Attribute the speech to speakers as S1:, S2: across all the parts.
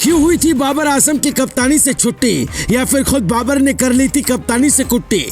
S1: क्यों हुई थी बाबर आजम की कप्तानी से छुट्टी, या फिर खुद बाबर ने कर ली थी कप्तानी से कुट्टी?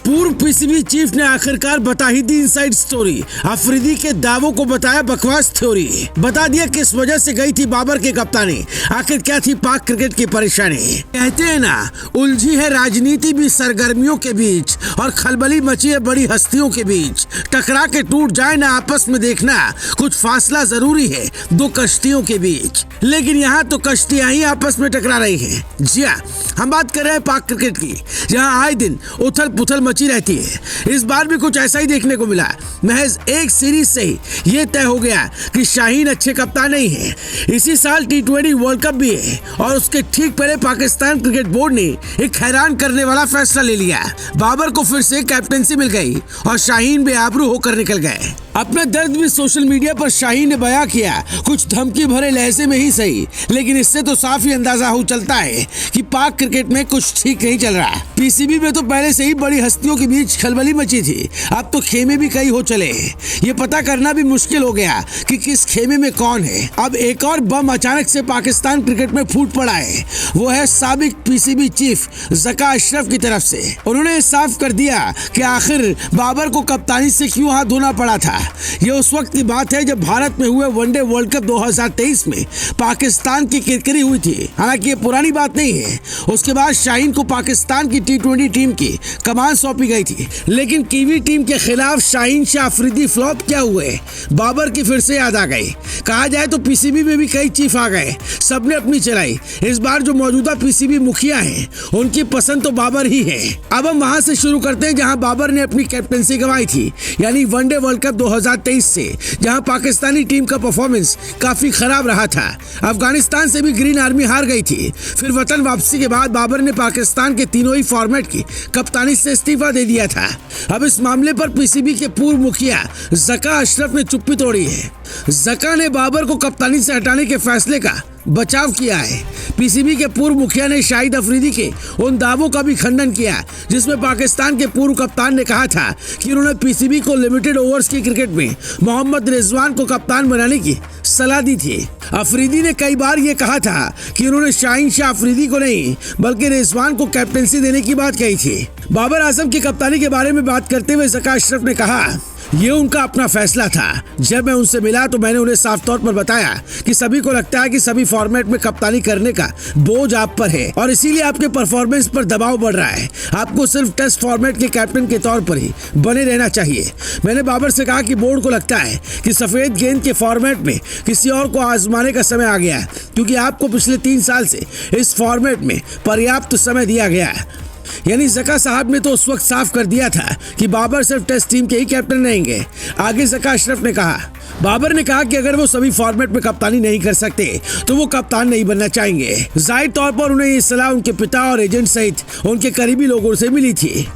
S1: पूर्व पीसीबी चीफ ने आखिरकार बता ही दी इनसाइड स्टोरी। अफरीदी के दावों को बताया बकवास थ्योरी। बता दिया किस वजह से गई थी बाबर की कप्तानी, आखिर क्या थी पाक क्रिकेट की परेशानी। कहते हैं ना, उलझी है राजनीति भी सरगर्मियों के बीच, और खलबली मची है बड़ी हस्तियों के बीच। टकरा के टूट जाए ना आपस में, देखना कुछ फासला जरूरी है दो कश्तियों के बीच। लेकिन यहाँ तो कश्तियां ही आपस में टकरा रही हैं। जी हाँ, हम बात कर रहे हैं पाक क्रिकेट की, जहाँ आए दिन उथल पुथल मची रहती है। इस बार भी कुछ ऐसा ही देखने को मिला। महज एक सीरीज से ही ये तय हो गया कि शाहीन अच्छे कप्तान नहीं है। इसी साल T20 वर्ल्ड कप भी है, और उसके ठीक पहले पाकिस्तान क्रिकेट बोर्ड ने एक हैरान करने वाला फैसला ले लिया। बाबर को फिर से कैप्टनसी मिल गई और शाहीन बेआबरू होकर निकल गए। अपना दर्द भी सोशल मीडिया पर शाहीन ने बयां किया, कुछ धमकी भरे लहजे में ही सही, लेकिन इससे तो साफ ही अंदाजा हो चलता है कि पाक क्रिकेट में कुछ ठीक नहीं चल रहा। पीसीबी में तो पहले से ही बड़ी हस्तियों के बीच खलबली मची थी, अब तो खेमे भी कई हो चले। ये पता करना भी मुश्किल हो गया कि किस खेमे में कौन है। अब एक और बम अचानक से पाकिस्तान क्रिकेट में फूट पड़ा है। वो है साबिक पीसीबी चीफ ज़का अशरफ की तरफ से। उन्होंने साफ कर दिया कि आखिर बाबर को कप्तानी से क्यों हाथ धोना पड़ा था। ये उस वक्त की बात है जब भारत में हुए वनडे वर्ल्ड कप 2023 में पाकिस्तान की किरकिरी हुई थी। हालांकि ये पुरानी बात नहीं है। उसके बाद शाहीन को पाकिस्तान की T20 टीम की कमान सौंपी गई थी, लेकिन कीवी टीम के खिलाफ शाहीन शाह अफरीदी फ्लॉप क्या हुए, बाबर की फिर से याद आ गई। कहा जाए तो पीसीबी में भी कई चीफ आ गए, सबने अपनी चलाई। इस बार जो मौजूदा पीसीबी मुखिया हैं, उनकी पसंद तो बाबर ही है। अब हम वहां से शुरू करते हैं जहां बाबर ने अपनी कैप्टनसी गंवाई थी, यानी वनडे वर्ल्ड कप 2023 से, जहां पाकिस्तानी टीम का परफॉर्मेंस काफी खराब रहा था। अफगानिस्तान से भी ग्रीन आर्मी हार गई थी। फिर वतन वापसी के बाद बाबर ने पाकिस्तान के तीनों ही फॉर्मेट की कप्तानी से इस्तीफा दे दिया था। अब इस मामले पर पीसीबी के पूर्व मुखिया ज़का अशरफ ने चुप्पी तोड़ी है। ज़का ने बाबर को कप्तानी से हटाने के फैसले का बचाव किया है। पीसीबी के पूर्व मुखिया ने शाहिद अफरीदी के उन दावों का भी खंडन किया जिसमें पाकिस्तान के पूर्व कप्तान ने कहा था कि उन्होंने पीसीबी को लिमिटेड ओवर्स की क्रिकेट में मोहम्मद रिजवान को कप्तान बनाने की सलाह दी थी। अफरीदी ने कई बार ये कहा था कि उन्होंने शाहीन शाह अफरीदी को नहीं बल्कि रिजवान को कैप्टनसी देने की बात कही थी। बाबर आजम की कप्तानी के बारे में बात करते हुए ज़का अशरफ ने कहा, ये उनका अपना फैसला था। जब मैं उनसे मिला तो मैंने उन्हें साफ तौर पर बताया कि सभी को लगता है कि सभी फॉर्मेट में कप्तानी करने का बोझ आप पर है, और इसीलिए आपके परफॉर्मेंस पर दबाव बढ़ रहा है। आपको सिर्फ टेस्ट फॉर्मेट के कैप्टन के तौर पर ही बने रहना चाहिए। मैंने बाबर से कहा कि बोर्ड को लगता है कि सफेद गेंद के फॉर्मेट में किसी और को आजमाने का समय आ गया है, क्योंकि आपको पिछले 3 साल से इस फॉर्मेट में पर्याप्त समय दिया गया है। यानी ज़का साहब ने तो उस वक्त साफ कर दिया था कि बाबर सिर्फ टेस्ट टीम के ही कैप्टन रहेंगे। आगे ज़का अशरफ ने कहा, बाबर ने कहा कि अगर वो सभी फॉर्मेट में कप्तानी नहीं कर सकते तो वो कप्तान नहीं बनना चाहेंगे। जाहिर तौर पर उन्हें ये सलाह उनके पिता और एजेंट सहित उनके करीबी लोगों से मिली थी।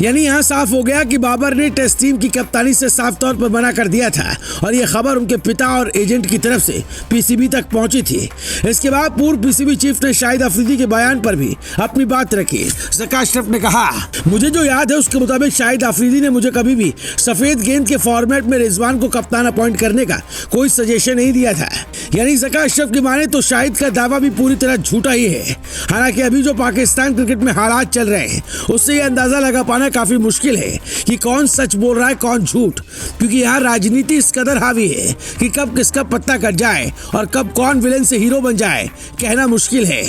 S1: यानी यहाँ साफ हो गया कि बाबर ने टेस्ट टीम की कप्तानी से साफ तौर पर मना कर दिया था, और ये खबर उनके पिता और एजेंट की तरफ से पीसीबी तक पहुंची थी। इसके बाद पूर्व पीसीबी चीफ ने शाहिद अफरीदी के बयान पर भी अपनी बात रखी। ज़का अशरफ ने कहा, मुझे जो याद है उसके मुताबिक शाहिद अफरीदी ने मुझे कभी भी सफेद गेंद के फॉर्मेट में रिजवान को कप्तान अपॉइंट करने का कोई सजेशन नहीं दिया था। यानी ज़का अशरफ की माने तो शाहिद का दावा भी पूरी तरह झूठा ही है। हालांकि अभी जो पाकिस्तान क्रिकेट में हालात चल रहे हैं, उससे ये अंदाजा लगा पाना काफी मुश्किल है कि कौन सच बोल रहा है कौन झूठ, क्योंकि यहाँ राजनीति इस कदर हावी है कि कब किसका पत्ता कट जाए और कब कौन विलेन से हीरो बन जाए, कहना मुश्किल है।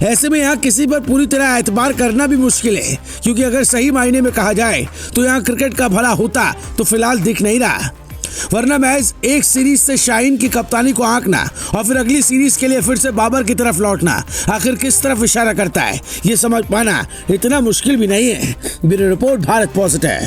S1: ऐसे में यहाँ किसी पर पूरी तरह एतबार करना भी मुश्किल है, क्योंकि अगर सही मायने में कहा जाए तो यहाँ क्रिकेट का भला होता तो फिलहाल दिख नहीं रहा। वरना महज एक सीरीज से शाहीन की कप्तानी को आंकना और फिर अगली सीरीज के लिए फिर से बाबर की तरफ लौटना आखिर किस तरफ इशारा करता है, ये समझ पाना इतना मुश्किल भी नहीं है। Bureau report, Bharat positive.